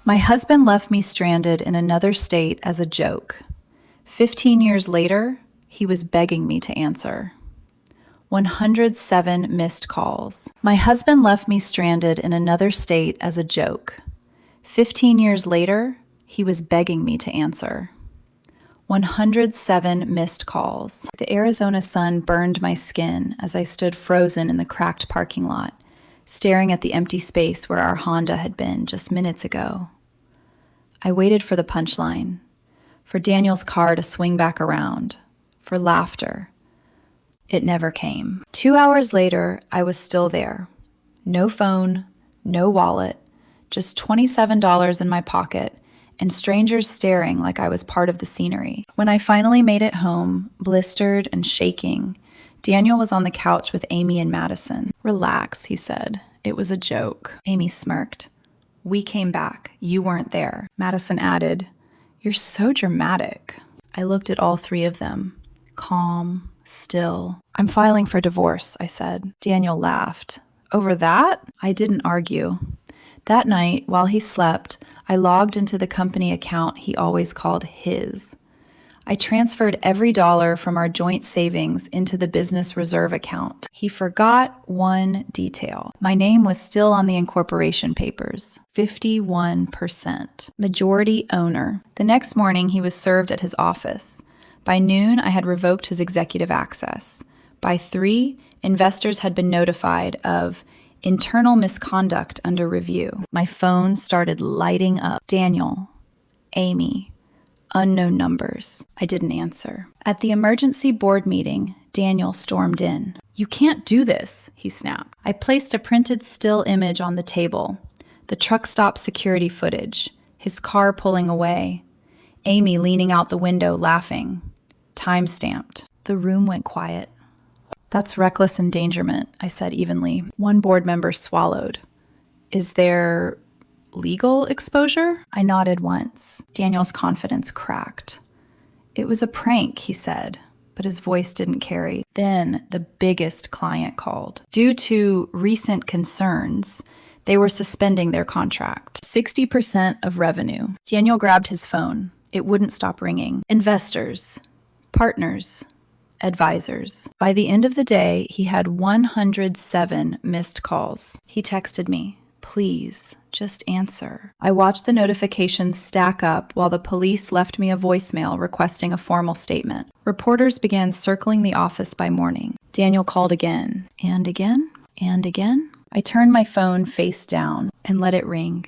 My husband left me stranded in another state as a joke. 15 years later, he was begging me to answer. 107 missed calls. My husband left me stranded in another state as a joke. 15 years later, he was begging me to answer. 107 missed calls. The Arizona sun burned my skin as I stood frozen in the cracked parking lot, staring at the empty space where our Honda had been just minutes ago. I waited for the punchline, for Daniel's car to swing back around, for laughter. It never came. 2 hours later, I was still there. No phone, no wallet, just $27 in my pocket, and strangers staring like I was part of the scenery. When I finally made it home, blistered and shaking, Daniel was on the couch with Amy and Madison. "Relax," he said. "It was a joke." Amy smirked. "We came back. You weren't there." Madison added, "You're so dramatic." I looked at all three of them, calm, still. "I'm filing for divorce," I said. Daniel laughed. "Over that?" I didn't argue. That night, while he slept, I logged into the company account he always called his. I transferred every dollar from our joint savings into the business reserve account. He forgot one detail. My name was still on the incorporation papers. 51%. Majority owner. The next morning, he was served at his office. By noon, I had revoked his executive access. By 3, investors had been notified of internal misconduct under review. My phone started lighting up. Daniel, Amy, unknown numbers. I didn't answer. At the emergency board meeting, Daniel stormed in. "You can't do this," he snapped. I placed a printed still image on the table. The truck stop security footage, his car pulling away, Amy leaning out the window laughing. Time-stamped. The room went quiet. "That's reckless endangerment," I said evenly. One board member swallowed. "Is there legal exposure?" I nodded once. Daniel's confidence cracked. "It was a prank," he said, but his voice didn't carry. Then the biggest client called. Due to recent concerns, they were suspending their contract. 60% of revenue. Daniel grabbed his phone. It wouldn't stop ringing. Investors, partners, advisors. By the end of the day, he had 107 missed calls. He texted me, "Please, just answer." I watched the notifications stack up while the police left me a voicemail requesting a formal statement. Reporters began circling the office by morning. Daniel called again, and again, and again. I turned my phone face down and let it ring.